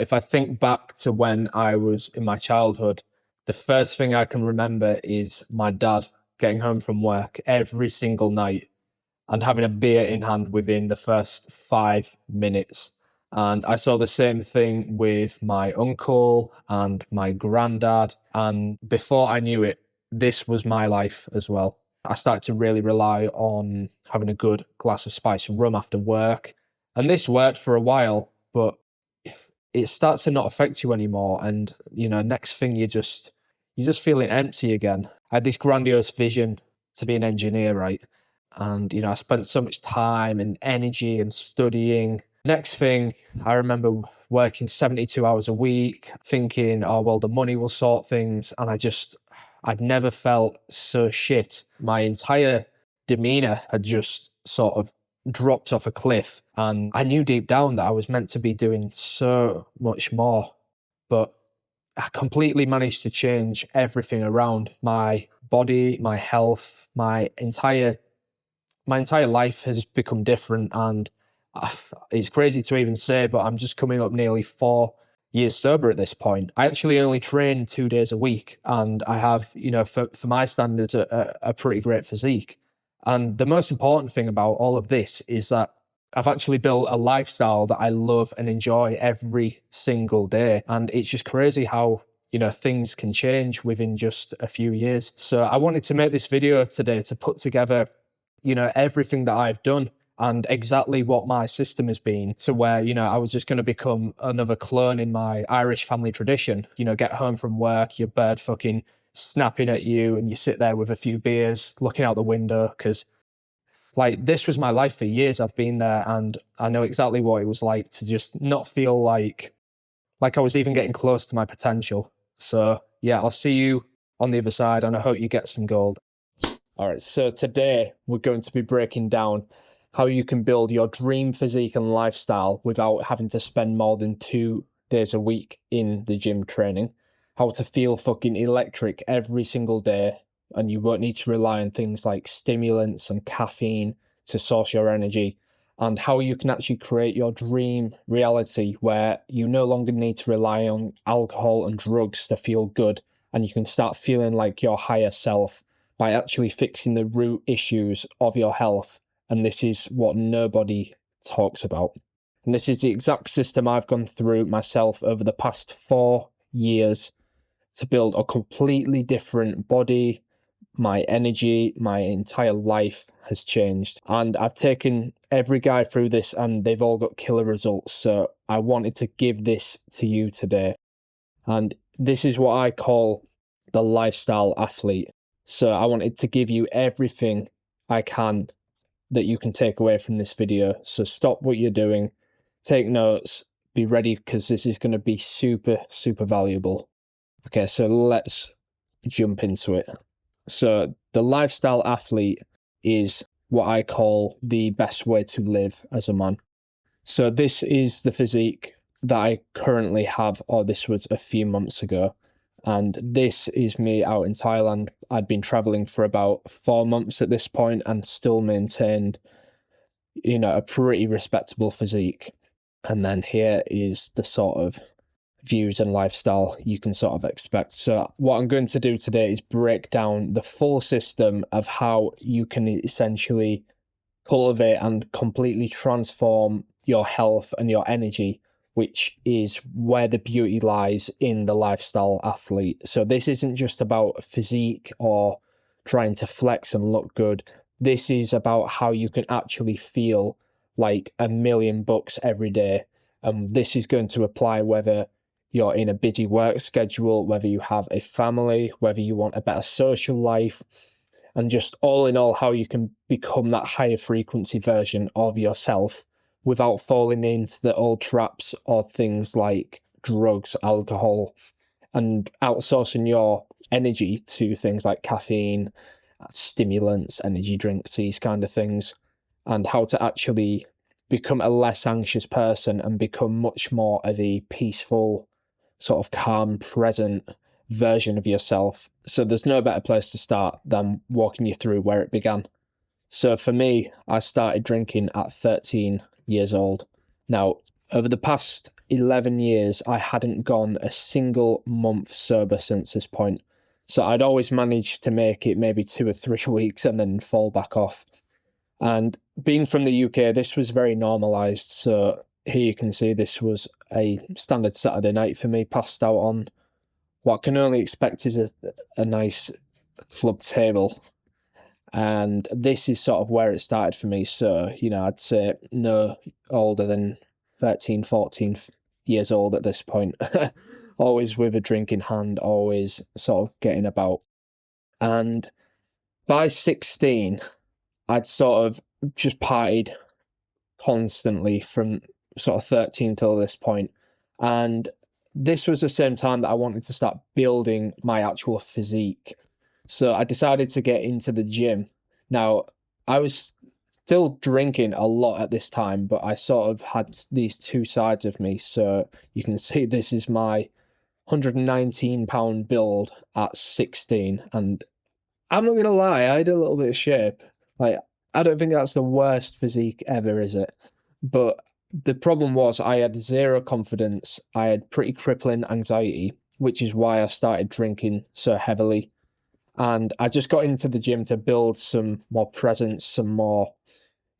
If I think back to when I was in my childhood, the first thing I can remember is my dad getting home from work every single night and having a beer in hand within the first 5 minutes. And I saw the same thing with my uncle and my granddad. And before I knew it, this was my life as well. I started to really rely on having a good glass of spiced rum after work. And this worked for a while, but it starts to not affect you anymore. And, next thing you're just feeling empty again. I had this grandiose vision to be an engineer, right? And, I spent so much time and energy and studying. Next thing, I remember working 72 hours a week, thinking, oh, well, the money will sort things. And I'd never felt so shit. My entire demeanor had just sort of dropped off a cliff. And I knew deep down that I was meant to be doing so much more. But I completely managed to change everything around my body, my health, my entire life has become different. And it's crazy to even say, but I'm just coming up nearly 4 years sober at this point. I actually only train 2 days a week, and I have, for my standards, a pretty great physique. And the most important thing about all of this is that I've actually built a lifestyle that I love and enjoy every single day. And it's just crazy how, things can change within just a few years. So I wanted to make this video today to put together, everything that I've done and exactly what my system has been, to where, I was just going to become another clone in my Irish family tradition. Get home from work, your bird fucking snapping at you, and you sit there with a few beers looking out the window, because this was my life for years. I've been there, and I know exactly what it was like to just not feel like I was even getting close to my potential. So yeah, I'll see you on the other side, and I hope you get some gold. All right, so today we're going to be breaking down how you can build your dream physique and lifestyle without having to spend more than 2 days a week in the gym training, how to feel fucking electric every single day, and you won't need to rely on things like stimulants and caffeine to source your energy, and how you can actually create your dream reality where you no longer need to rely on alcohol and drugs to feel good, and you can start feeling like your higher self by actually fixing the root issues of your health. And this is what nobody talks about. And this is the exact system I've gone through myself over the past 4 years to build a completely different body. My energy, my entire life has changed. And I've taken every guy through this and they've all got killer results. So I wanted to give this to you today. And this is what I call the lifestyle athlete. So I wanted to give you everything I can that you can take away from this video. So stop what you're doing, take notes, be ready, because this is going to be super, super valuable. Okay, so let's jump into it. So the lifestyle athlete is what I call the best way to live as a man. So this is the physique that I currently have, or this was a few months ago. And this is me out in Thailand. I'd been traveling for about 4 months at this point and still maintained, a pretty respectable physique. And then here is the sort of views and lifestyle you can sort of expect. So what I'm going to do today is break down the full system of how you can essentially cultivate and completely transform your health and your energy, which is where the beauty lies in the lifestyle athlete. So this isn't just about physique or trying to flex and look good. This is about how you can actually feel like $1,000,000 every day. This is going to apply whether you're in a busy work schedule, whether you have a family, whether you want a better social life, and just all in all, how you can become that higher frequency version of yourself without falling into the old traps of things like drugs, alcohol, and outsourcing your energy to things like caffeine, stimulants, energy drinks, these kind of things, and how to actually become a less anxious person and become much more of a peaceful, sort of calm, present version of yourself. So there's no better place to start than walking you through where it began. So for me, I started drinking at 13 years old. Now, over the past 11 years, I hadn't gone a single month sober since this point. So I'd always managed to make it maybe 2 or 3 weeks and then fall back off. And being from the UK, this was very normalised. So here you can see this was a standard Saturday night for me, passed out on what I can only expect is a nice club table. And this is sort of where it started for me. So, I'd say no older than 13, 14 years old at this point. Always with a drink in hand, always sort of getting about. And by 16, I'd sort of just partied constantly from sort of 13 till this point. And this was the same time that I wanted to start building my actual physique. So I decided to get into the gym. Now, I was still drinking a lot at this time, but I sort of had these two sides of me. So you can see this is my 119-pound build at 16. And I'm not going to lie, I had a little bit of shape. Like, I don't think that's the worst physique ever, is it? But the problem was I had zero confidence. I had pretty crippling anxiety, which is why I started drinking so heavily. And I just got into the gym to build some more presence,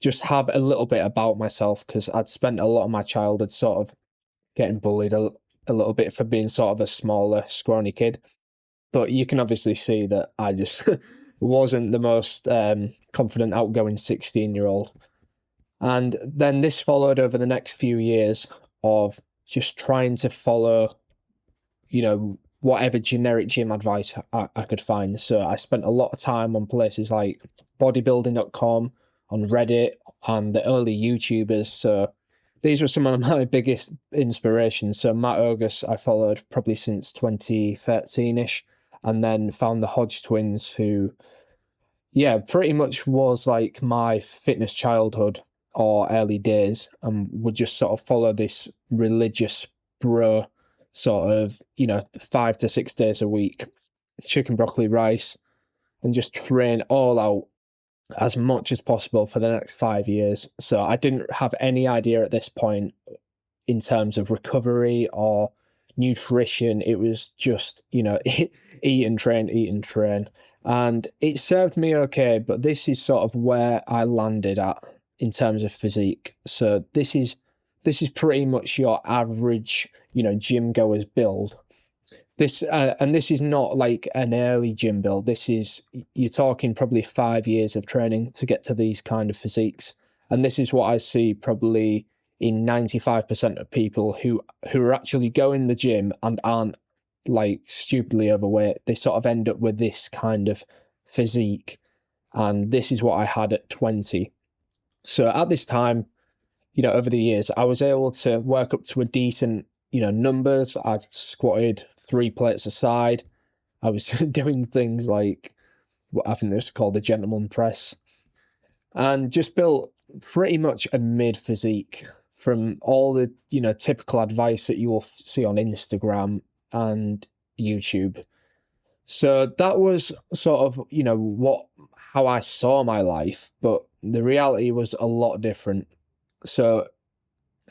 just have a little bit about myself, because I'd spent a lot of my childhood sort of getting bullied a little bit for being sort of a smaller, scrawny kid. But you can obviously see that I just wasn't the most confident, outgoing 16-year-old. And then this followed over the next few years of just trying to follow, whatever generic gym advice I could find. So I spent a lot of time on places like bodybuilding.com, on Reddit, and the early YouTubers. So these were some of my biggest inspirations. So Matt Ogus, I followed probably since 2013-ish, and then found the Hodge twins, who, pretty much was like my fitness childhood or early days, and would just sort of follow this religious bro sort of, 5 to 6 days a week, chicken, broccoli, rice, and just train all out as much as possible for the next 5 years. So I didn't have any idea at this point in terms of recovery or nutrition. It was just, eat and train. And it served me okay, but this is sort of where I landed at in terms of physique. So this is pretty much your average, gym goer's build. And this is not like an early gym build. You're talking probably 5 years of training to get to these kind of physiques. And this is what I see probably in 95% of people who are actually going the gym and aren't like stupidly overweight. They sort of end up with this kind of physique. And this is what I had at 20. So at this time, over the years, I was able to work up to a decent, numbers. I squatted 3 plates a side. I was doing things like what I think this is called the gentleman press, and just built pretty much a mid physique from all the, typical advice that you will see on Instagram and YouTube. So that was sort of, how I saw my life, but the reality was a lot different. So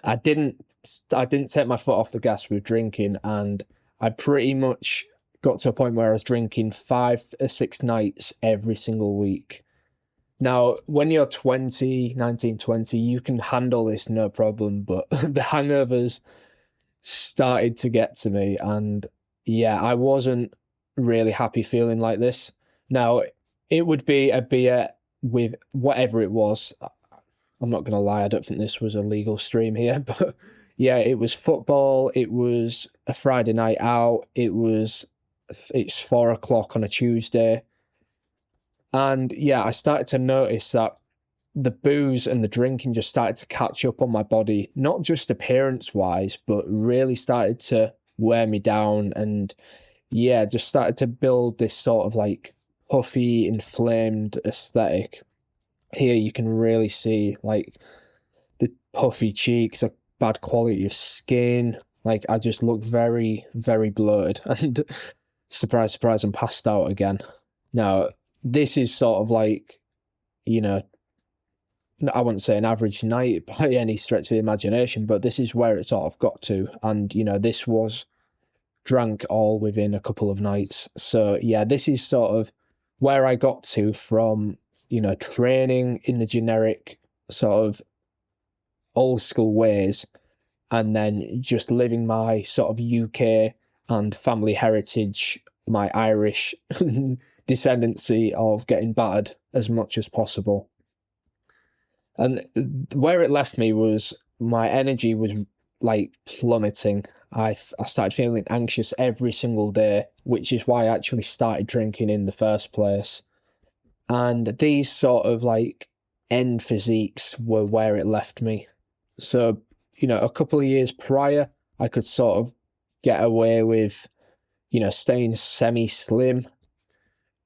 I didn't take my foot off the gas with drinking, and I pretty much got to a point where I was drinking 5 or 6 nights every single week. Now, when you're 19, 20, you can handle this no problem, but the hangovers started to get to me, and I wasn't really happy feeling like this. Now, it would be a beer with whatever it was. I'm not going to lie, I don't think this was a legal stream here, but it was football, it was a Friday night out, it's 4 o'clock on a Tuesday. And I started to notice that the booze and the drinking just started to catch up on my body, not just appearance-wise, but really started to wear me down, and just started to build this sort of like puffy, inflamed aesthetic. Here you can really see like the puffy cheeks, a bad quality of skin. Like I just look very, very bloated, and surprise, surprise, I'm passed out again. Now, this is sort of like, I wouldn't say an average night by any stretch of the imagination, but this is where it sort of got to. And, this was drank all within a couple of nights. So, yeah, this is sort of where I got to from, training in the generic sort of old school ways, and then just living my sort of UK and family heritage, my Irish descendancy of getting battered as much as possible. And where it left me was my energy was like plummeting. I started feeling anxious every single day, which is why I actually started drinking in the first place. And these sort of like end physiques were where it left me. So, a couple of years prior, I could sort of get away with, staying semi-slim.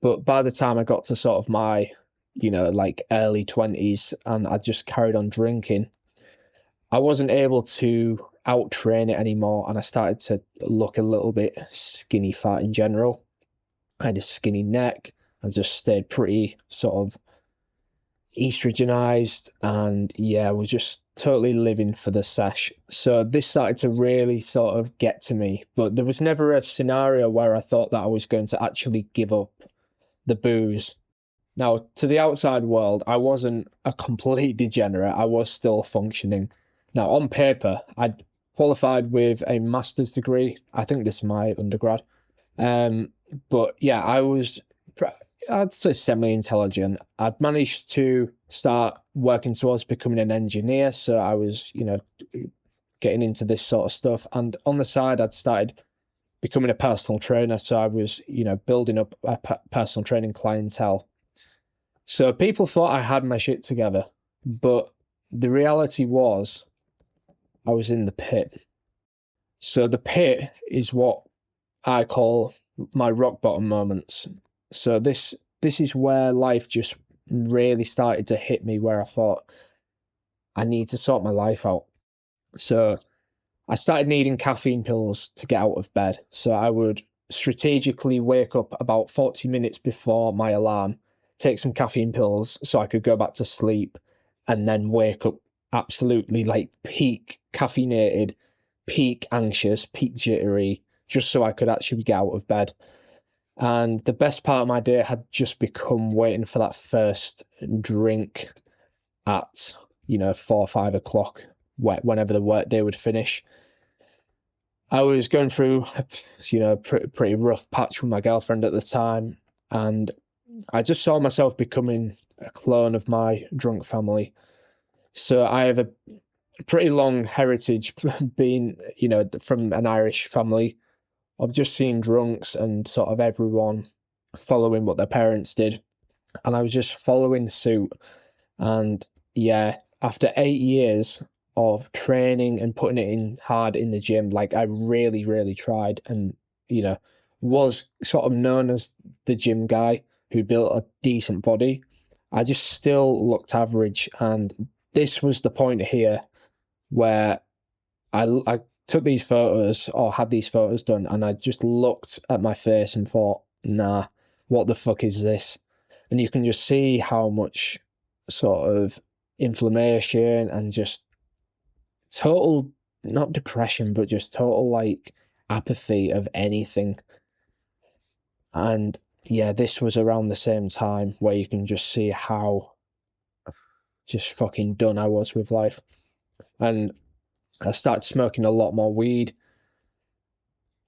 But by the time I got to sort of my, like early 20s and I just carried on drinking, I wasn't able to out-train it anymore, and I started to look a little bit skinny fat in general. I had a skinny neck. I just stayed pretty sort of estrogenized, and yeah, I was just totally living for the sesh. So this started to really sort of get to me, but there was never a scenario where I thought that I was going to actually give up the booze. Now, to the outside world, I wasn't a complete degenerate. I was still functioning. Now, on paper, I'd qualified with a master's degree. I think this is my undergrad. But yeah, I was, I'd say, semi-intelligent. I'd managed to start working towards becoming an engineer. So I was, getting into this sort of stuff. And on the side, I'd started becoming a personal trainer. So I was, building up a personal training clientele. So people thought I had my shit together. But the reality was I was in the pit. So the pit is what I call my rock bottom moments. So this is where life just really started to hit me, where I thought I need to sort my life out. So I started needing caffeine pills to get out of bed. So I would strategically wake up about 40 minutes before my alarm, take some caffeine pills so I could go back to sleep, and then wake up absolutely like peak caffeinated, peak anxious, peak jittery, just so I could actually get out of bed. And the best part of my day had just become waiting for that first drink at, 4 or 5 o'clock, whenever the workday would finish. I was going through, pretty rough patch with my girlfriend at the time, and I just saw myself becoming a clone of my drunk family. So I have a pretty long heritage being, from an Irish family. I've just seen drunks and sort of everyone following what their parents did. And I was just following suit. And yeah, after 8 years of training and putting it in hard in the gym, like I really, really tried, and, was sort of known as the gym guy who built a decent body, I just still looked average. And this was the point here where I took these photos, or had these photos done, and I just looked at my face and thought, nah, what the fuck is this? And you can just see how much sort of inflammation and just total, not depression, but just total like apathy of anything. And yeah, this was around the same time where you can just see how just fucking done I was with life. And I started smoking a lot more weed.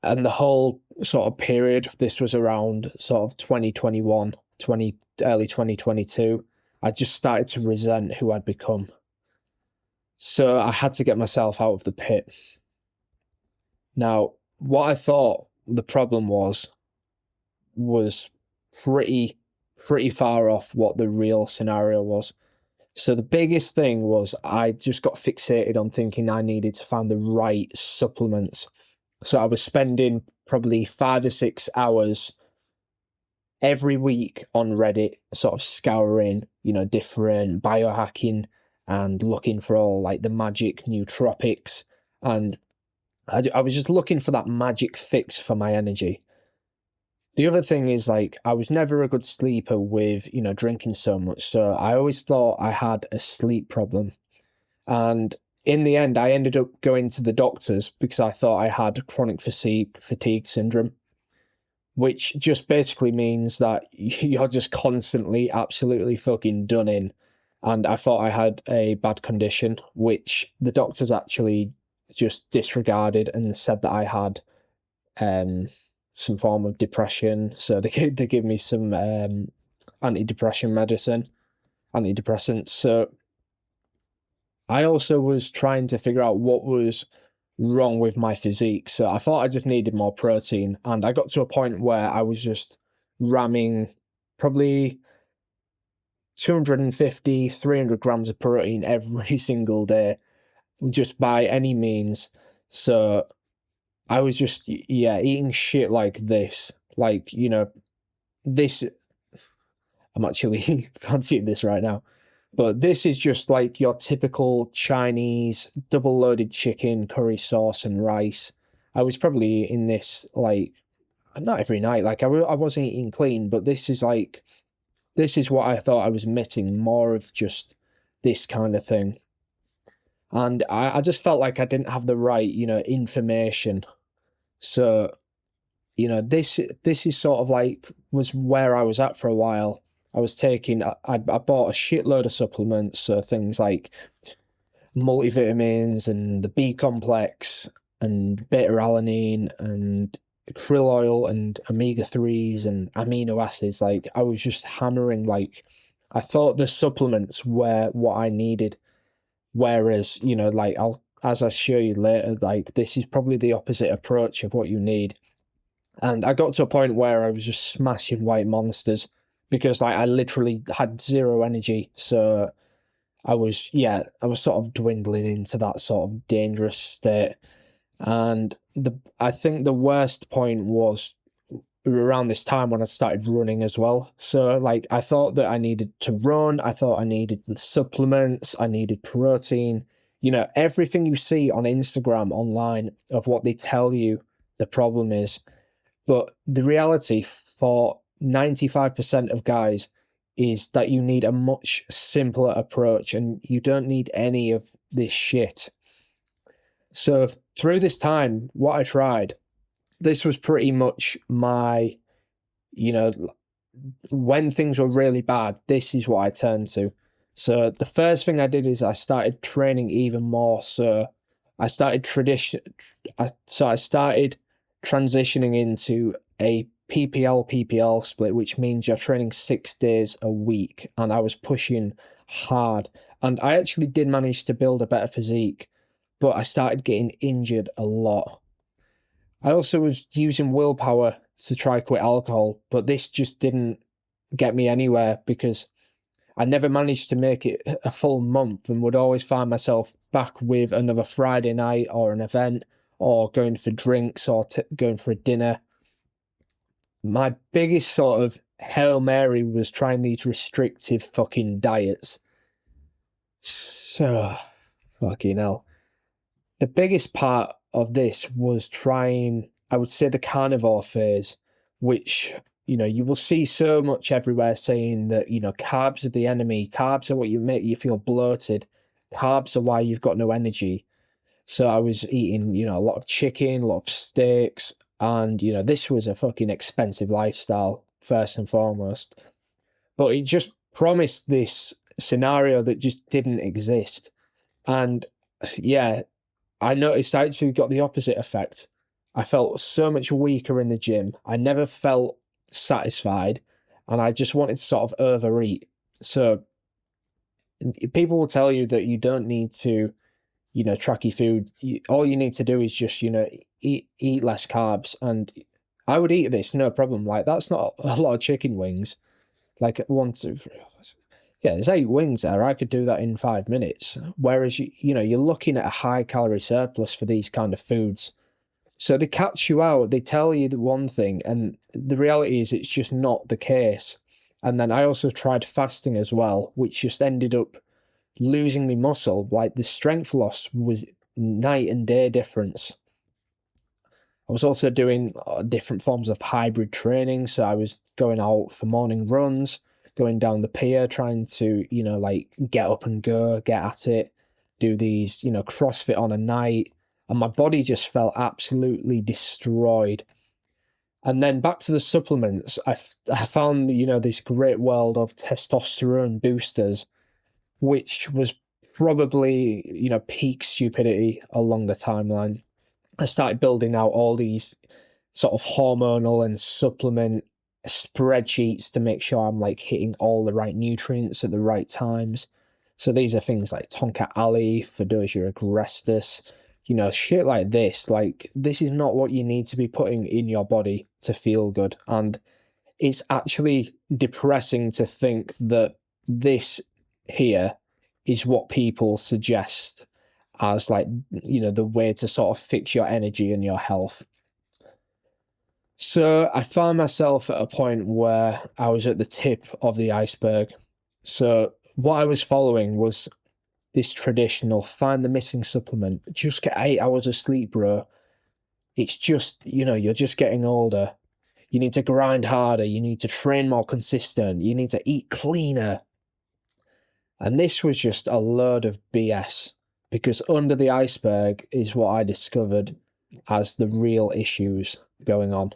And the whole sort of period, this was around sort of 2021, early 2022, I just started to resent who I'd become. So I had to get myself out of the pit. Now, what I thought the problem was pretty far off what the real scenario was. So the biggest thing was I just got fixated on thinking I needed to find the right supplements. So I was spending probably 5 or 6 hours every week on Reddit, sort of scouring, different biohacking and looking for all like the magic nootropics. And I was just looking for that magic fix for my energy. the other thing is, like, I was never a good sleeper with, drinking so much. So I always thought I had a sleep problem. And in the end, I ended up going to the doctors because I thought I had chronic fatigue syndrome, which just basically means that you're just constantly absolutely fucking done in. And I thought I had a bad condition, which the doctors actually just disregarded and said that I had some form of depression. So they give me some antidepressants. So I also was trying to figure out what was wrong with my physique. So I thought I just needed more protein. And I got to a point where I was just ramming probably 250, 300 grams of protein every single day, just by any means. So I was just, eating shit like this. Like, this, I'm actually fancying this right now. But this is just like your typical Chinese double loaded chicken, curry sauce, and rice. I was probably eating this like not every night. Like I wasn't eating clean, but this is what I thought I was missing, more of just this kind of thing. And I just felt like I didn't have the right, information. So, this is sort of like was where I was at for a while. I was taking, I bought a shitload of supplements, so things like multivitamins and the B complex and beta-alanine and krill oil and omega-3s and amino acids. Like, I was just hammering, like, I thought the supplements were what I needed. Whereas, like, as I show you later, like, this is probably the opposite approach of what you need. And I got to a point where I was just smashing white monsters because like I literally had zero energy. So I was sort of dwindling into that sort of dangerous state. And I think the worst point was around this time when I started running as well. So like I thought that I needed to run, I thought I needed the supplements, I needed protein, everything you see on Instagram online of what they tell you the problem is. But the reality for 95% of guys is that you need a much simpler approach and you don't need any of this shit. So through this time, what I tried, this was pretty much my, when things were really bad, this is what I turned to. So the first thing I did is I started training even more. So I started transitioning into a PPL split, which means you're training 6 days a week, and I was pushing hard. And I actually did manage to build a better physique, but I started getting injured a lot. I also was using willpower to try quit alcohol, but this just didn't get me anywhere because I never managed to make it a full month and would always find myself back with another Friday night or an event or going for drinks or going for a dinner. My biggest sort of Hail Mary was trying these restrictive fucking diets. So, fucking hell. The biggest part of this was trying, I would say, the carnivore phase, which, you will see so much everywhere saying that, carbs are the enemy. Carbs are what you make you feel bloated. Carbs are why you've got no energy. So I was eating, a lot of chicken, a lot of steaks, and, this was a fucking expensive lifestyle, first and foremost. But it just promised this scenario that just didn't exist. And yeah, I noticed I actually got the opposite effect. I felt so much weaker in the gym. I never felt satisfied, and I just wanted to sort of overeat. So people will tell you that you don't need to, track your food. All you need to do is just, eat less carbs. And I would eat this, no problem. Like, that's not a lot of chicken wings. Like 1, 2, 3. Yeah, there's 8 wings there. I could do that in 5 minutes. Whereas, you're looking at a high calorie surplus for these kind of foods. So they catch you out. They tell you the one thing, and the reality is it's just not the case. And then I also tried fasting as well, which just ended up losing me muscle. Like the strength loss was night and day difference. I was also doing different forms of hybrid training. So I was going out for morning runs, going down the pier, trying to, like get up and go, get at it, do these, CrossFit on a night. And my body just felt absolutely destroyed. And then back to the supplements, I found, this great world of testosterone boosters, which was probably, peak stupidity along the timeline. I started building out all these sort of hormonal and supplement spreadsheets to make sure I'm like hitting all the right nutrients at the right times. So these are things like Tonka Ali, Fedosia agrestis, shit like this. Like, this is not what you need to be putting in your body to feel good. And it's actually depressing to think that this here is what people suggest as like, the way to sort of fix your energy and your health. So I found myself at a point where I was at the tip of the iceberg. So what I was following was this traditional find the missing supplement, just get 8 hours of sleep, bro. It's just, you're just getting older. You need to grind harder. You need to train more consistent. You need to eat cleaner. And this was just a load of BS, because under the iceberg is what I discovered as the real issues going on.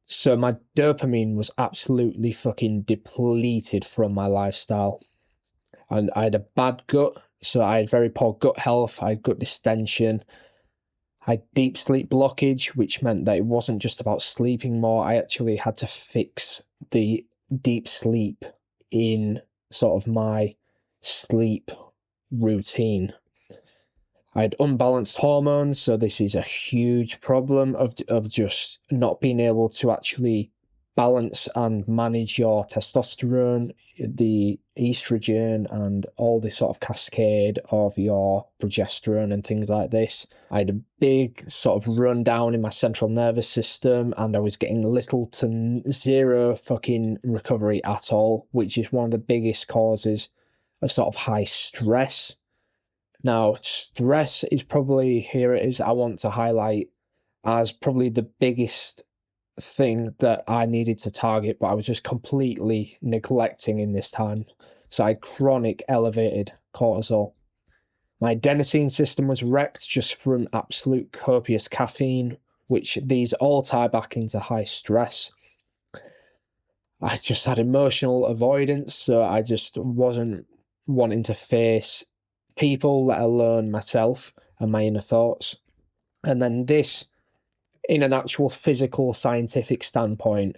So my dopamine was absolutely fucking depleted from my lifestyle. And I had a bad gut, so I had very poor gut health, I had gut distension, I had deep sleep blockage, which meant that it wasn't just about sleeping more, I actually had to fix the deep sleep in sort of my sleep routine. I had unbalanced hormones, so this is a huge problem of just not being able to actually balance and manage your testosterone, the estrogen, and all this sort of cascade of your progesterone and things like this. I had a big sort of rundown in my central nervous system, and I was getting little to zero fucking recovery at all, which is one of the biggest causes of sort of high stress. Now, stress is probably, here it is, I want to highlight as probably the biggest thing that I needed to target, but I was just completely neglecting in this time. So I had chronic elevated cortisol. My adenosine system was wrecked just from absolute copious caffeine, which these all tie back into high stress. I just had emotional avoidance, so I just wasn't wanting to face people, let alone myself and my inner thoughts. And then this, in an actual physical scientific standpoint,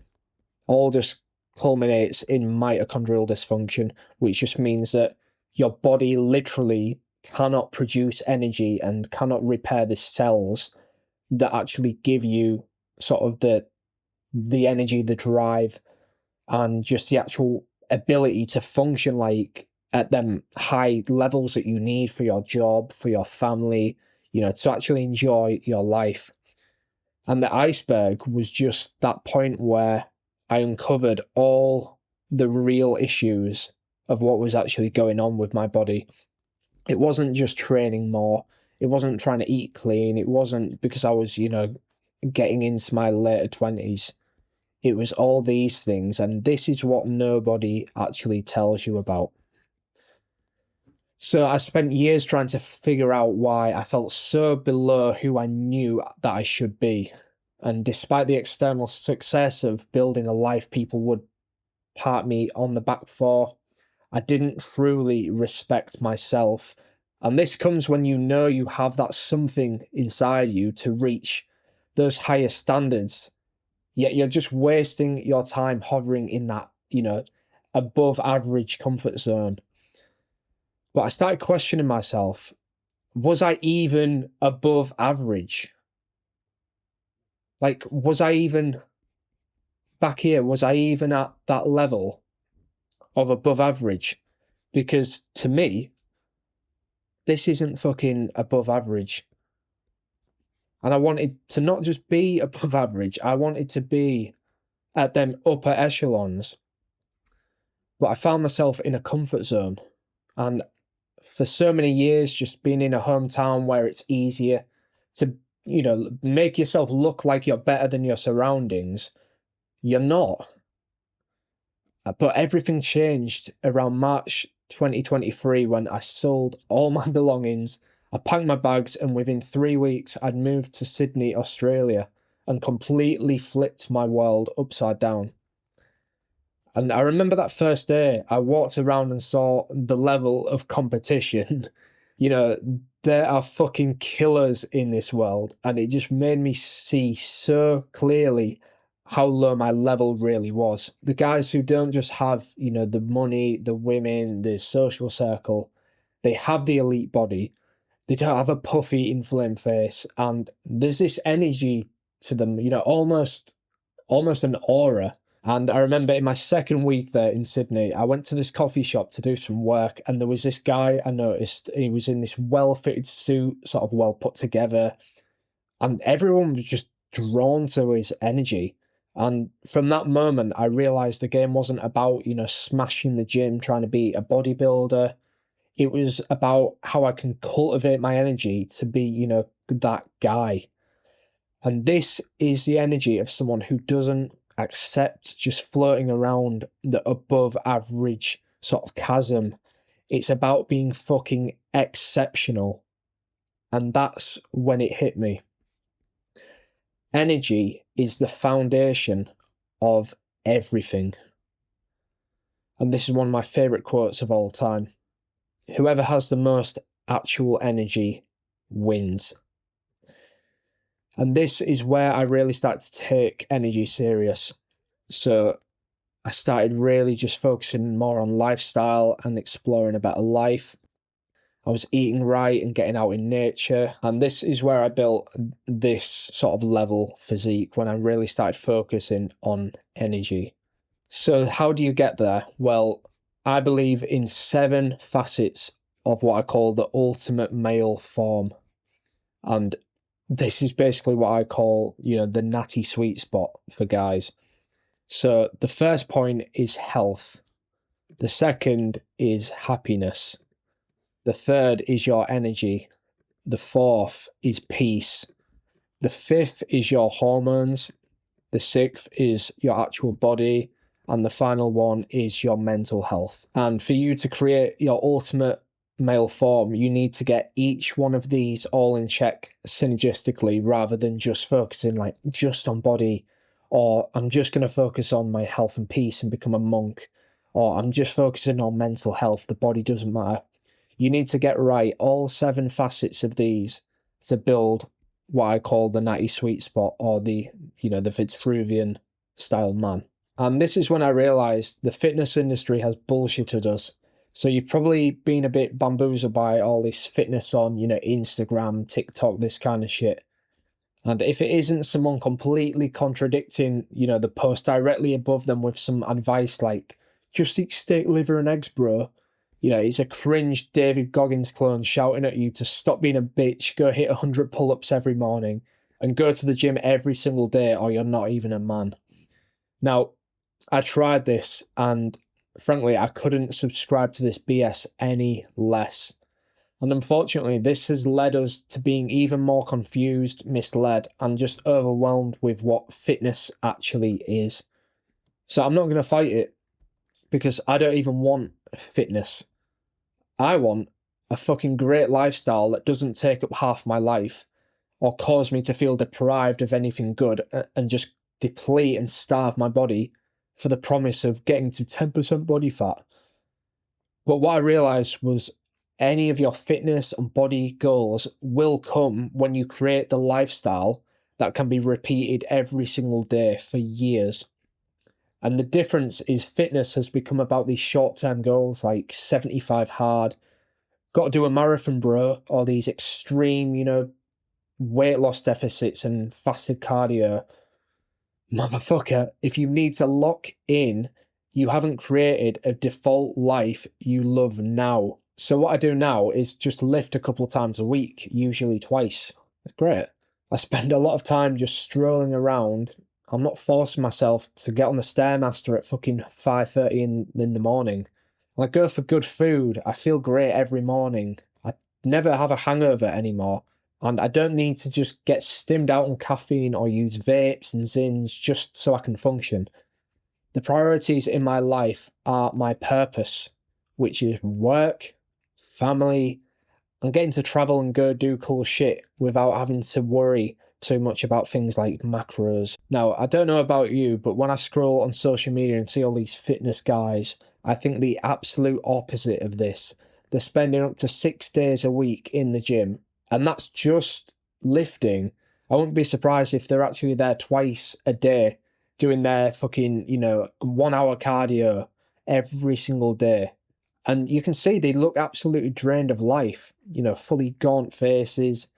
all just culminates in mitochondrial dysfunction, which just means that your body literally cannot produce energy and cannot repair the cells that actually give you sort of the energy, the drive, and just the actual ability to function like at them high levels that you need for your job, for your family, to actually enjoy your life. And the iceberg was just that point where I uncovered all the real issues of what was actually going on with my body. It wasn't just training more. It wasn't trying to eat clean. It wasn't because I was, getting into my later 20s. It was all these things. And this is what nobody actually tells you about. So I spent years trying to figure out why I felt so below who I knew that I should be. And despite the external success of building a life people would pat me on the back for, I didn't truly respect myself. And this comes when you have that something inside you to reach those higher standards, yet you're just wasting your time hovering in that, above average comfort zone. But I started questioning myself, was I even above average? Like, was I even back here? Was I even at that level of above average? Because to me, this isn't fucking above average. And I wanted to not just be above average, I wanted to be at them upper echelons. But I found myself in a comfort zone. And for so many years, just being in a hometown where it's easier to make yourself look like you're better than your surroundings, you're not. But everything changed around March 2023 when I sold all my belongings, I packed my bags, and within 3 weeks I'd moved to Sydney, Australia, and completely flipped my world upside down. And I remember that first day, I walked around and saw the level of competition. There are fucking killers in this world, and it just made me see so clearly how low my level really was. The guys who don't just have, the money, the women, the social circle, they have the elite body, they don't have a puffy, inflamed face, and there's this energy to them, almost an aura. And I remember in my second week there in Sydney, I went to this coffee shop to do some work, and there was this guy I noticed, he was in this well-fitted suit, sort of well put together, and everyone was just drawn to his energy. And from that moment, I realized the game wasn't about, smashing the gym, trying to be a bodybuilder. It was about how I can cultivate my energy to be, that guy. And this is the energy of someone who doesn't accept just floating around the above average sort of chasm. It's about being fucking exceptional. And that's when it hit me. Energy is the foundation of everything. And this is one of my favorite quotes of all time. Whoever has the most actual energy wins. And this is where I really started to take energy serious. So I started really just focusing more on lifestyle and exploring a better life. I was eating right and getting out in nature. And this is where I built this sort of level physique, when I really started focusing on energy. So how do you get there? Well, I believe in 7 facets of what I call the ultimate male form. And this is basically what I call, the natty sweet spot for guys. So the first point is health. The second is happiness. The third is your energy. The fourth is peace. The fifth is your hormones. The sixth is your actual body. And the final one is your mental health. And for you to create your ultimate male form, you need to get each one of these all in check synergistically, rather than just focusing just on body, or I'm just going to focus on my health and peace and become a monk, or I'm just focusing on mental health, the body doesn't matter. You need to get right all 7 facets of these to build what I call the natty sweet spot, or the Vitruvian style man. And this is when I realized the fitness industry has bullshitted us. So you've probably been a bit bamboozled by all this fitness on, Instagram, TikTok, this kind of shit. And if it isn't someone completely contradicting, the post directly above them with some advice like, just eat steak, liver and eggs, bro. It's a cringe David Goggins clone shouting at you to stop being a bitch, go hit 100 pull-ups every morning, and go to the gym every single day, or you're not even a man. Now, I tried this, and frankly, I couldn't subscribe to this BS any less. And unfortunately, this has led us to being even more confused, misled, and just overwhelmed with what fitness actually is. So I'm not going to fight it, because I don't even want fitness. I want a fucking great lifestyle that doesn't take up half my life, or cause me to feel deprived of anything good, and just deplete and starve my body for the promise of getting to 10% body fat. But what I realized was any of your fitness and body goals will come when you create the lifestyle that can be repeated every single day for years. And the difference is fitness has become about these short-term goals like 75 hard, got to do a marathon, bro, or these extreme, weight loss deficits and fasted cardio. Motherfucker, if you need to lock in, you haven't created a default life you love now. So what I do now is just lift a couple of times a week, usually twice. It's great. I spend a lot of time just strolling around. I'm not forcing myself to get on the Stairmaster at fucking 5:30 in the morning. When I go for good food, I feel great every morning. I never have a hangover anymore And I don't need to just get stimmed out on caffeine or use vapes and zins just so I can function. The priorities in my life are my purpose, which is work, family, and getting to travel and go do cool shit without having to worry too much about things like macros. Now, I don't know about you, but when I scroll on social media and see all these fitness guys, I think the absolute opposite of this. They're spending up to 6 days a week in the gym, and that's just lifting. I wouldn't be surprised if they're actually there twice a day doing their fucking, 1 hour cardio every single day. And you can see they look absolutely drained of life, fully gaunt faces,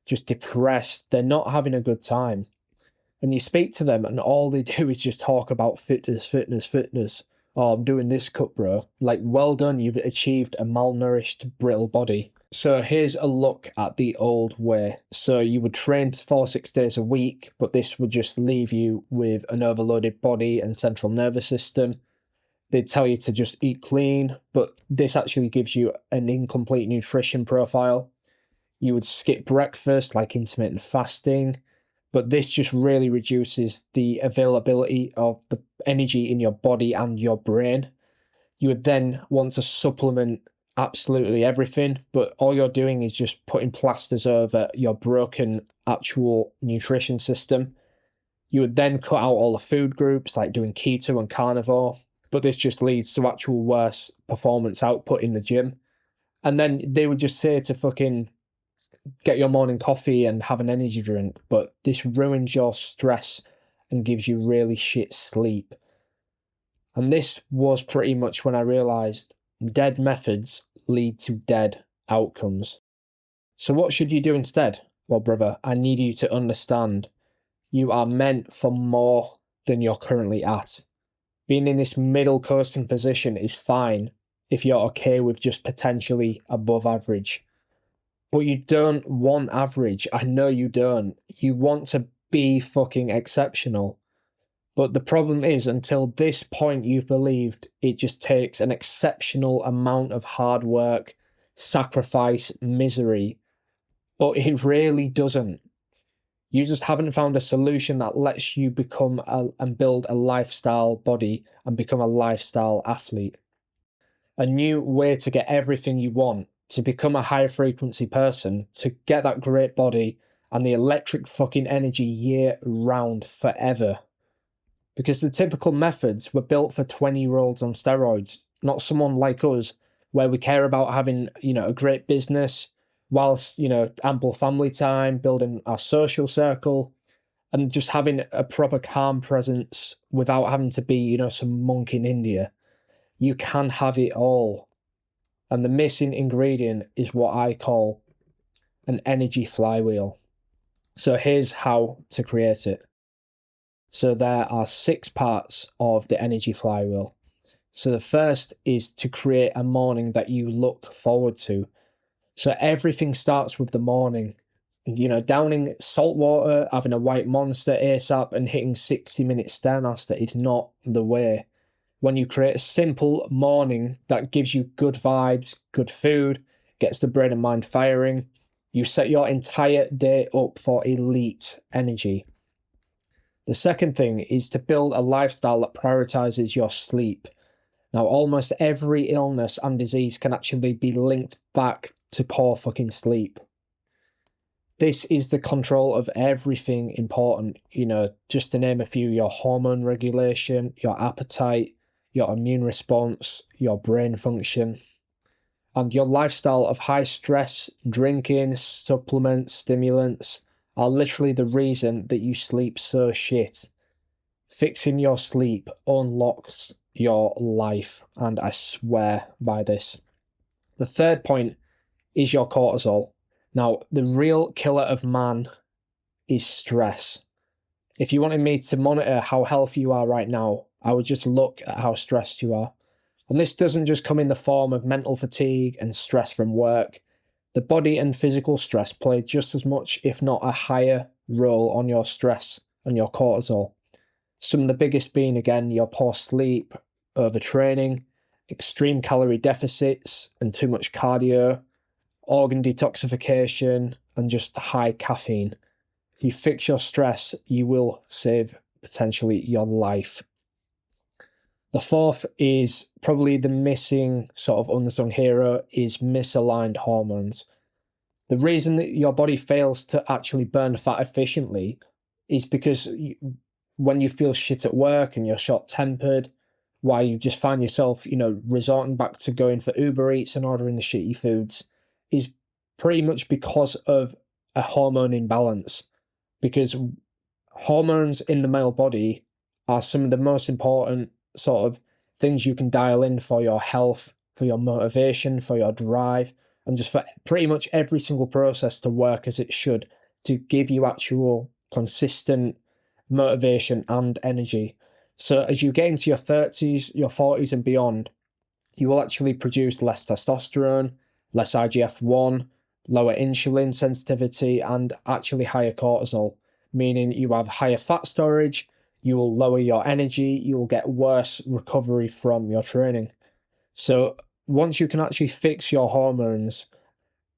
just depressed. They're not having a good time. And you speak to them and all they do is just talk about fitness, fitness, fitness. Oh, I'm doing this cut, bro. Like, well done, you've achieved a malnourished, brittle body. So here's a look at the old way. So you would train for 6 days a week, but this would just leave you with an overloaded body and central nervous system. They'd tell you to just eat clean, but this actually gives you an incomplete nutrition profile. You would skip breakfast, like intermittent fasting, but this just really reduces the availability of the energy in your body and your brain. You would then want to supplement absolutely everything, but all you're doing is just putting plasters over your broken actual nutrition system. You would then cut out all the food groups, like doing keto and carnivore, but this just leads to actual worse performance output in the gym. And then they would just say to fucking get your morning coffee and have an energy drink, but this ruins your stress and gives you really shit sleep. And this was pretty much when I realized dead methods lead to dead outcomes. So what should you do instead? Well, brother, I need you to understand you are meant for more than you're currently at. Being in this middle coasting position is fine if you're okay with just potentially above average. But you don't want average. I know you don't. You want to be fucking exceptional. But the problem is, until this point you've believed it just takes an exceptional amount of hard work, sacrifice, misery. But it really doesn't. You just haven't found a solution that lets you become and build a lifestyle body and become a lifestyle athlete. A new way to get everything you want, to become a high frequency person, to get that great body and the electric fucking energy year round forever. Because the typical methods were built for 20-year-olds on steroids, not someone like us, where we care about having, a great business, whilst, ample family time, building our social circle, and just having a proper calm presence without having to be, some monk in India. You can have it all. And the missing ingredient is what I call an energy flywheel. So here's how to create it. So there are 6 parts of the energy flywheel. So the first is to create a morning that you look forward to. So everything starts with the morning. Downing salt water, having a white monster ASAP and hitting 60-minute Stairmaster is not the way. When you create a simple morning that gives you good vibes, good food, gets the brain and mind firing, you set your entire day up for elite energy. The second thing is to build a lifestyle that prioritizes your sleep. Now, almost every illness and disease can actually be linked back to poor fucking sleep. This is the control of everything important, just to name a few: your hormone regulation, your appetite, your immune response, your brain function, and your lifestyle of high stress, drinking, supplements, stimulants are literally the reason that you sleep so shit. Fixing your sleep unlocks your life, and I swear by this. The third point is your cortisol. Now, the real killer of man is stress. If you wanted me to monitor how healthy you are right now, I would just look at how stressed you are. And this doesn't just come in the form of mental fatigue and stress from work. The body and physical stress play just as much, if not a higher, role on your stress and your cortisol. Some of the biggest being, again, your poor sleep, overtraining, extreme calorie deficits and too much cardio, organ detoxification, and just high caffeine. If you fix your stress, you will save potentially your life. The fourth is probably the missing sort of unsung hero, is misaligned hormones. The reason that your body fails to actually burn fat efficiently is because when you feel shit at work and you're short-tempered, why you just find yourself, resorting back to going for Uber Eats and ordering the shitty foods, is pretty much because of a hormone imbalance. Because hormones in the male body are some of the most important sort of things you can dial in for your health, for your motivation, for your drive, and just for pretty much every single process to work as it should, to give you actual consistent motivation and energy. So as you get into your 30s, your 40s and beyond, you will actually produce less testosterone, less IGF-1, lower insulin sensitivity, and actually higher cortisol, meaning you have higher fat storage, you will lower your energy, you will get worse recovery from your training. So once you can actually fix your hormones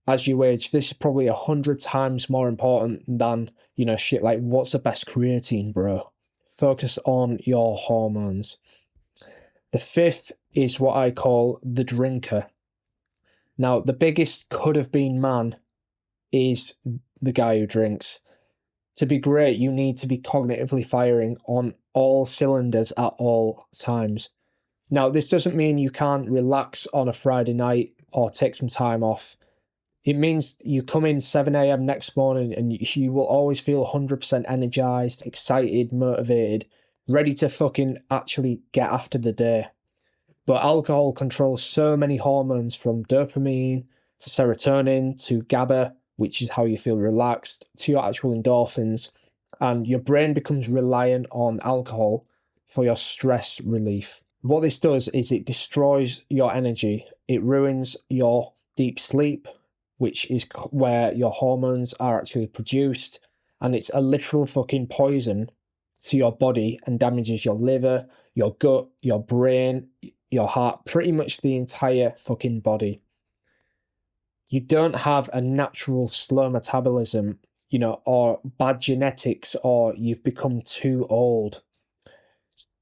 as you age, this is probably 100 times more important than, shit like, what's the best creatine, bro? Focus on your hormones. The fifth is what I call the drinker. Now, the biggest could have been man is the guy who drinks. To be great, you need to be cognitively firing on all cylinders at all times. Now, this doesn't mean you can't relax on a Friday night or take some time off. It means you come in 7 a.m. next morning and you will always feel 100% energized, excited, motivated, ready to fucking actually get after the day. But alcohol controls so many hormones, from dopamine to serotonin to GABA, which is how you feel relaxed, to your actual endorphins. And your brain becomes reliant on alcohol for your stress relief. What this does is it destroys your energy. It ruins your deep sleep, which is where your hormones are actually produced. And it's a literal fucking poison to your body and damages your liver, your gut, your brain, your heart, pretty much the entire fucking body. You don't have a natural slow metabolism, or bad genetics, or you've become too old.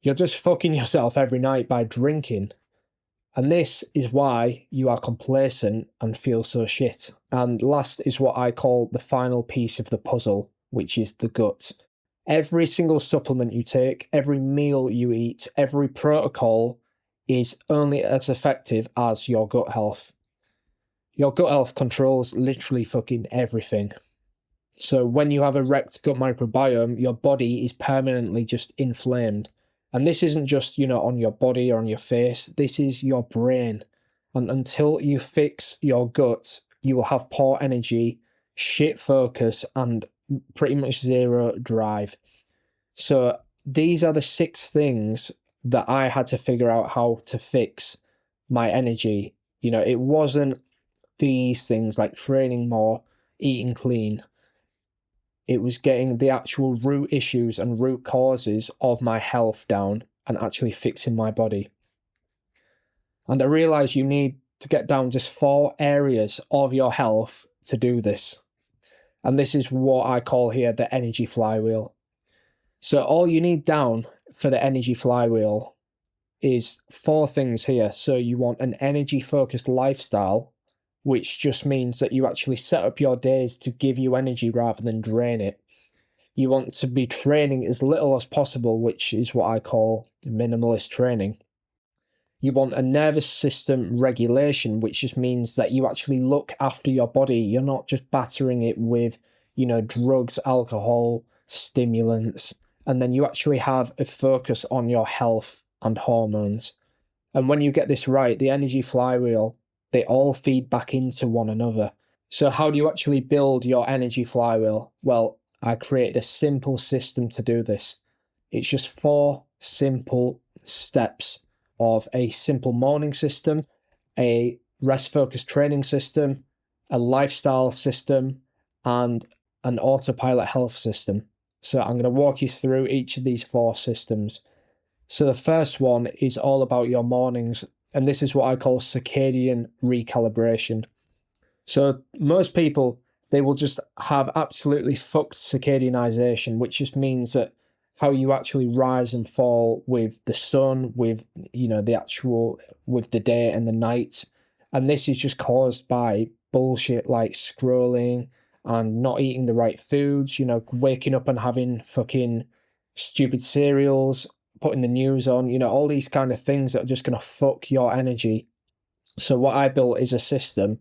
You're just fucking yourself every night by drinking. And this is why you are complacent and feel so shit. And last is what I call the final piece of the puzzle, which is the gut. Every single supplement you take, every meal you eat, every protocol is only as effective as your gut health. Your gut health controls literally fucking everything. So when you have a wrecked gut microbiome, your body is permanently just inflamed. And this isn't just, on your body or on your face. This is your brain. And until you fix your gut, you will have poor energy, shit focus, and pretty much zero drive. So these are the 6 things that I had to figure out how to fix my energy. It wasn't these things like training more, eating clean. It was getting the actual root issues and root causes of my health down and actually fixing my body. And I realized you need to get down just 4 areas of your health to do this. And this is what I call here the energy flywheel. So all you need down for the energy flywheel is 4 things here. So you want an energy focused lifestyle, which just means that you actually set up your days to give you energy rather than drain it. You want to be training as little as possible, which is what I call minimalist training. You want a nervous system regulation, which just means that you actually look after your body. You're not just battering it with, drugs, alcohol, stimulants, and then you actually have a focus on your health and hormones. And when you get this right, the energy flywheel, they all feed back into one another. So how do you actually build your energy flywheel? Well, I created a simple system to do this. It's just 4 simple steps of a simple morning system, a rest-focused training system, a lifestyle system, and an autopilot health system. So I'm going to walk you through each of these 4 systems. So the first one is all about your mornings, and this is what I call circadian recalibration. So most people, they will just have absolutely fucked circadianization, which just means that how you actually rise and fall with the sun, with, you know, with the day and the night. And this is just caused by bullshit like scrolling and not eating the right foods, you know, waking up and having fucking stupid cereals, putting the news on, you know, all these kind of things that are just going to fuck your energy. So what I built is a system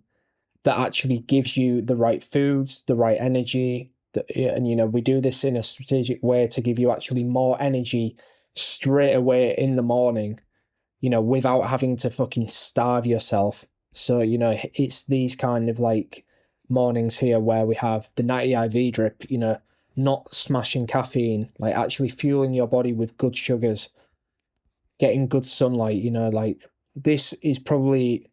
that actually gives you the right foods, the right energy, and, you know, we do this in a strategic way to give you actually more energy straight away in the morning, you know, without having to fucking starve yourself. So, you know, it's these kind of like mornings here where we have the 90 IV drip, you know, not smashing caffeine, like actually fueling your body with good sugars, getting good sunlight, you know, like this is probably,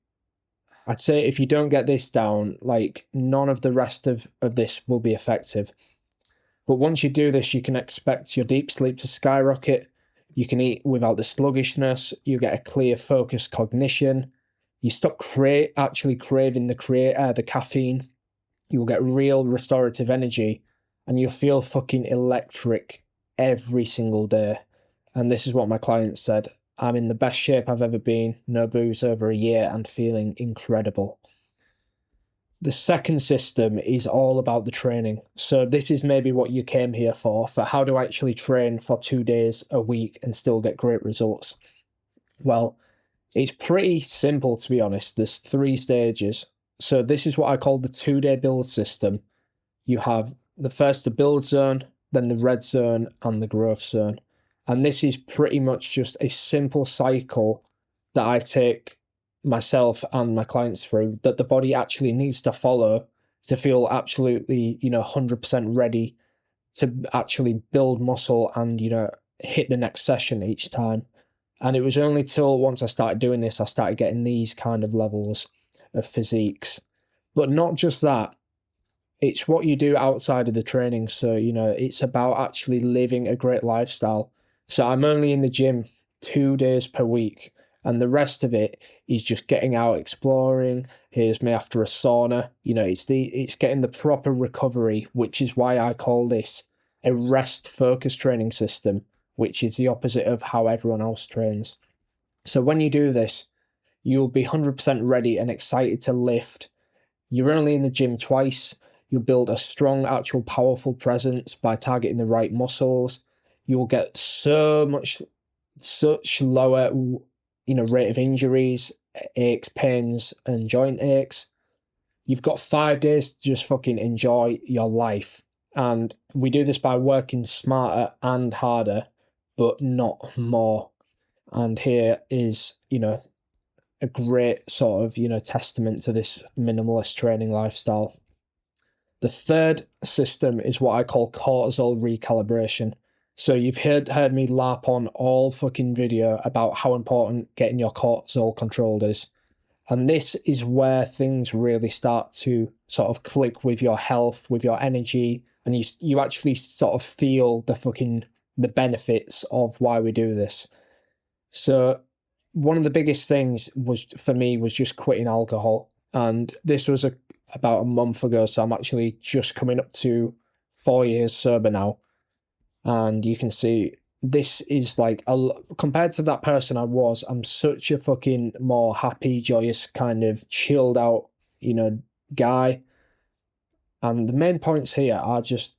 I'd say if you don't get this down, like none of the rest of this will be effective. But once you do this, you can expect your deep sleep to skyrocket. You can eat without the sluggishness. You get a clear, focused cognition. You stop actually craving the caffeine. You'll get real restorative energy, and you'll feel fucking electric every single day. And this is what my client said. I'm in the best shape I've ever been, no booze over a year, and feeling incredible. The second system is all about the training. So this is maybe what you came here for how do I actually train for 2 days a week and still get great results? Well, it's pretty simple, to be honest. There's 3 stages. So this is what I call the 2-day build system. You have the build zone, then the red zone, and the growth zone. And this is pretty much just a simple cycle that I take myself and my clients through, that the body actually needs to follow to feel absolutely, you know, 100% ready to actually build muscle and, you know, hit the next session each time. And it was only till once I started doing this, I started getting these kind of levels of physiques. But not just that, it's what you do outside of the training. So, you know, it's about actually living a great lifestyle. So I'm only in the gym 2 days per week, and the rest of it is just getting out, exploring. Here's me after a sauna. You know, it's getting the proper recovery, which is why I call this a rest focus training system, which is the opposite of how everyone else trains. So when you do this, you'll be 100% ready and excited to lift. You're only in the gym twice. You'll build a strong, actual powerful presence by targeting the right muscles. You'll get such lower, you know, rate of injuries, aches, pains, and joint aches. You've got 5 days to just fucking enjoy your life. And we do this by working smarter and harder, but not more. And here is, you know, a great sort of, you know, testament to this minimalist training lifestyle. The third system is what I call cortisol recalibration. So you've heard me larp on all fucking video about how important getting your cortisol controlled is. And this is where things really start to sort of click with your health, with your energy, and you actually sort of feel the benefits of why we do this. So one of the biggest things for me was just quitting alcohol. And this was about a month ago, so I'm actually just coming up to 4 years sober now. And you can see this is like, compared to that person I'm such a fucking more happy, joyous, kind of chilled out, you know, guy. And the main points here are just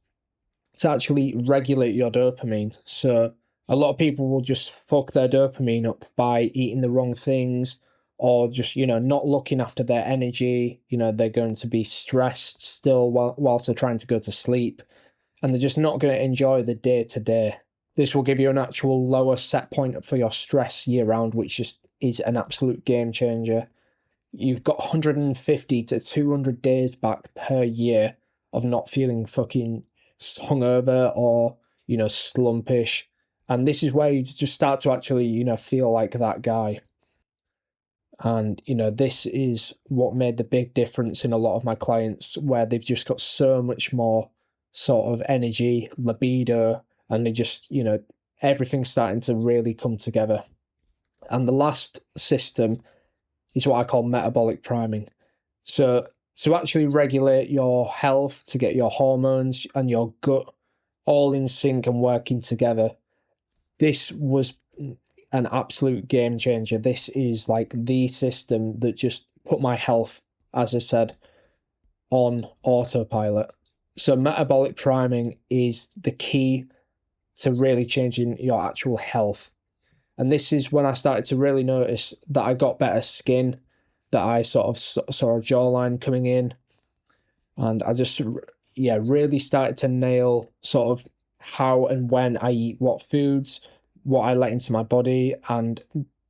to actually regulate your dopamine. So a lot of people will just fuck their dopamine up by eating the wrong things, or just, you know, not looking after their energy. You know, they're going to be stressed still whilst they're trying to go to sleep, and they're just not going to enjoy the day-to-day. This will give you an actual lower set point for your stress year-round, which just is an absolute game changer. You've got 150 to 200 days back per year of not feeling fucking hungover or, you know, slumpish. And this is where you just start to actually, you know, feel like that guy. And, you know, this is what made the big difference in a lot of my clients, where they've just got so much more sort of energy, libido, and they just, you know, everything's starting to really come together. And the last system is what I call metabolic priming. So to actually regulate your health, to get your hormones and your gut all in sync and working together. This was an absolute game changer. This is like the system that just put my health, as I said, on autopilot. So metabolic priming is the key to really changing your actual health. And this is when I started to really notice that I got better skin, that I sort of saw a jawline coming in. And I just, really started to nail sort of how and when I eat what foods, what I let into my body. And,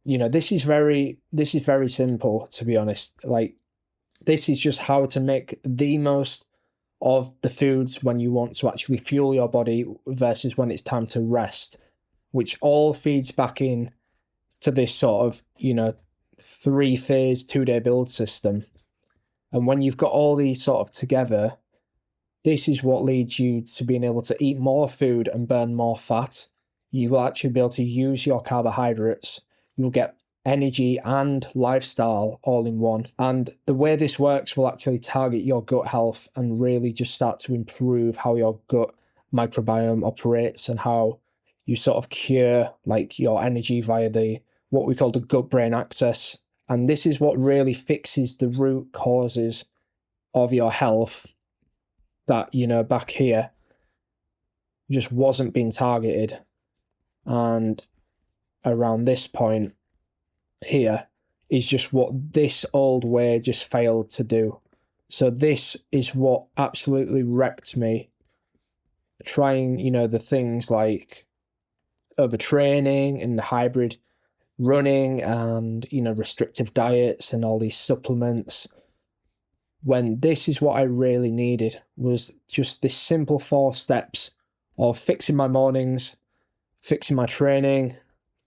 this is very simple, to be honest. Like, this is just how to make the most of the foods when you want to actually fuel your body versus when it's time to rest, which all feeds back in to this sort of, 3-phase, 2-day build system. And when you've got all these sort of together, this is what leads you to being able to eat more food and burn more fat. You will actually be able to use your carbohydrates. You'll get energy and lifestyle all in one. And the way this works will actually target your gut health and really just start to improve how your gut microbiome operates and how you sort of cure like your energy via what we call the gut-brain axis. And this is what really fixes the root causes of your health that, back here just wasn't being targeted. And around this point here is just what this old way just failed to do. So this is what absolutely wrecked me. Trying, the things like overtraining and the hybrid running and, restrictive diets and all these supplements, when this is what I really needed, was just this simple 4 steps of fixing my mornings, fixing my training,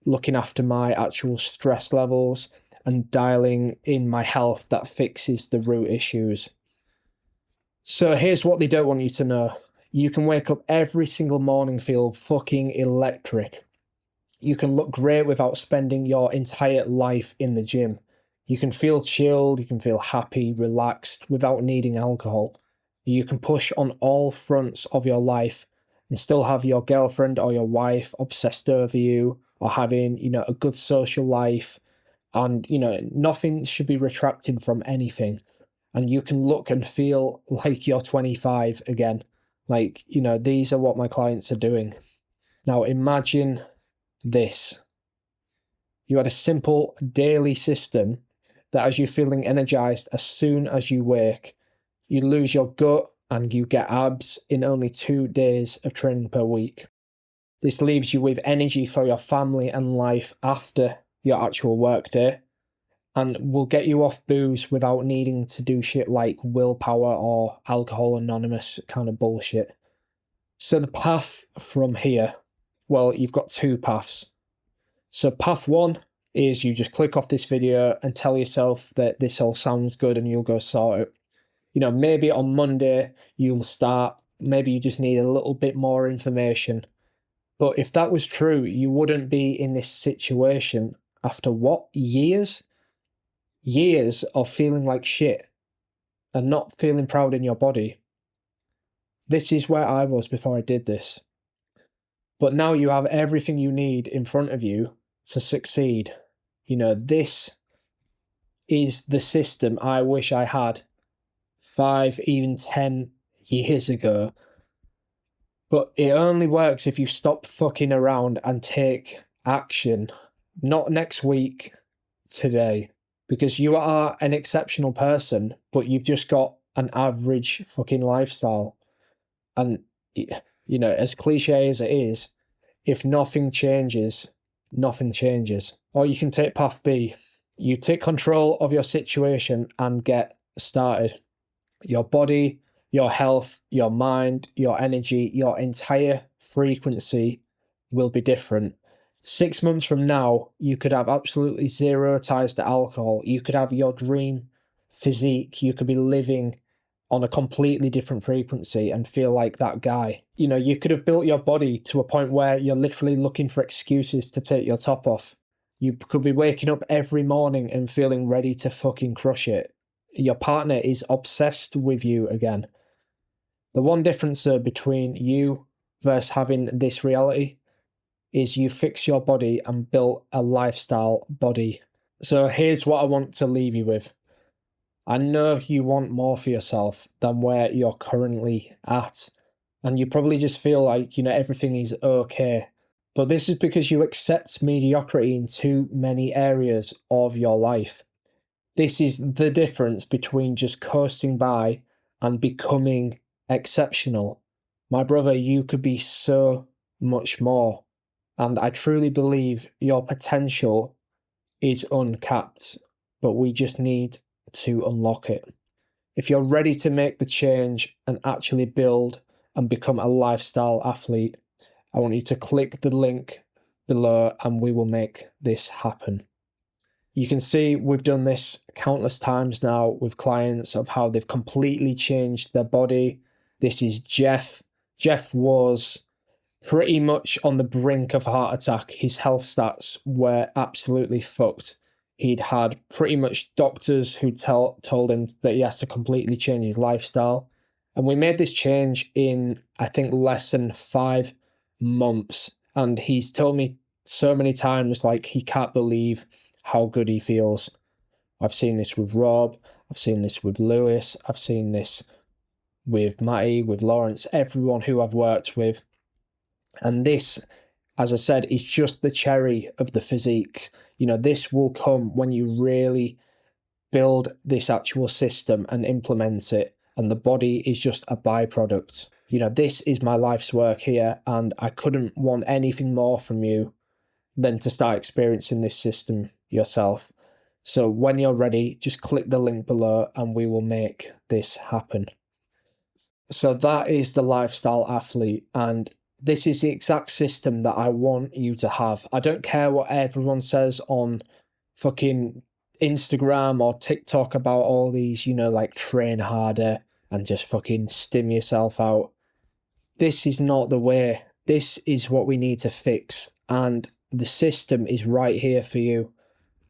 looking after my actual stress levels, and dialing in my health that fixes the root issues. So here's what they don't want you to know. You can wake up every single morning feel fucking electric. You can look great without spending your entire life in the gym. You can feel chilled, you can feel happy, relaxed, without needing alcohol. You can push on all fronts of your life and still have your girlfriend or your wife obsessed over you, or having, a good social life, and, nothing should be retracted from anything. And you can look and feel like you're 25 again. Like, these are what my clients are doing. Now imagine this. You had a simple daily system that as you're feeling energized as soon as you wake, you lose your gut and you get abs in only 2 days of training per week. This leaves you with energy for your family and life after your actual workday, and will get you off booze without needing to do shit like willpower or Alcohol Anonymous kind of bullshit. So the path from here, well, you've got 2 paths. So path 1 is you just click off this video and tell yourself that this all sounds good and you'll go sort it. Maybe on Monday you'll start, maybe you just need a little bit more information. But if that was true, you wouldn't be in this situation after what? Years? Years of feeling like shit and not feeling proud in your body. This is where I was before I did this. But now you have everything you need in front of you to succeed. This is the system I wish I had 5, even 10 years ago. But it only works if you stop fucking around and take action. Not next week, today. Because you are an exceptional person, but you've just got an average fucking lifestyle. And, as cliche as it is, if nothing changes, nothing changes. Or you can take path B. You take control of your situation and get started. Your body, your health, your mind, your energy, your entire frequency will be different. 6 months from now, you could have absolutely 0 ties to alcohol. You could have your dream physique. You could be living on a completely different frequency and feel like that guy. You could have built your body to a point where you're literally looking for excuses to take your top off. You could be waking up every morning and feeling ready to fucking crush it. your partner is obsessed with you again. The one difference between you versus having this reality is you fix your body and built a lifestyle body. So here's what I want to leave you with. I know you want more for yourself than where you're currently at. And you probably just feel like, everything is okay. But this is because you accept mediocrity in too many areas of your life. This is the difference between just coasting by and becoming exceptional. My brother, you could be so much more. And I truly believe your potential is uncapped, but we just need to unlock it. If you're ready to make the change and actually build and become a lifestyle athlete, I want you to click the link below and we will make this happen. You can see we've done this countless times now with clients of how they've completely changed their body. This is Jeff. Jeff was pretty much on the brink of a heart attack. His health stats were absolutely fucked. He'd had pretty much doctors who told him that he has to completely change his lifestyle. And we made this change in, I think, less than 5 months. And he's told me so many times, like, he can't believe how good he feels. I've seen this with Rob. I've seen this with Lewis. I've seen this with Matty, with Lawrence, everyone who I've worked with. And this, as I said, is just the cherry of the physique. This will come when you really build this actual system and implement it. And the body is just a byproduct. This is my life's work here. And I couldn't want anything more from you than to start experiencing this system yourself. So when you're ready, just click the link below and we will make this happen. So that is the lifestyle athlete. And this is the exact system that I want you to have. I don't care what everyone says on fucking Instagram or TikTok about all these, like train harder and just fucking stim yourself out. This is not the way. This is what we need to fix. And the system is right here for you.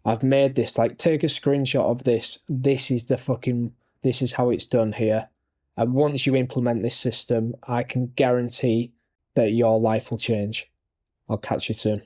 I've made this, take a screenshot of this. This is how it's done here. And once you implement this system, I can guarantee that your life will change. I'll catch you soon.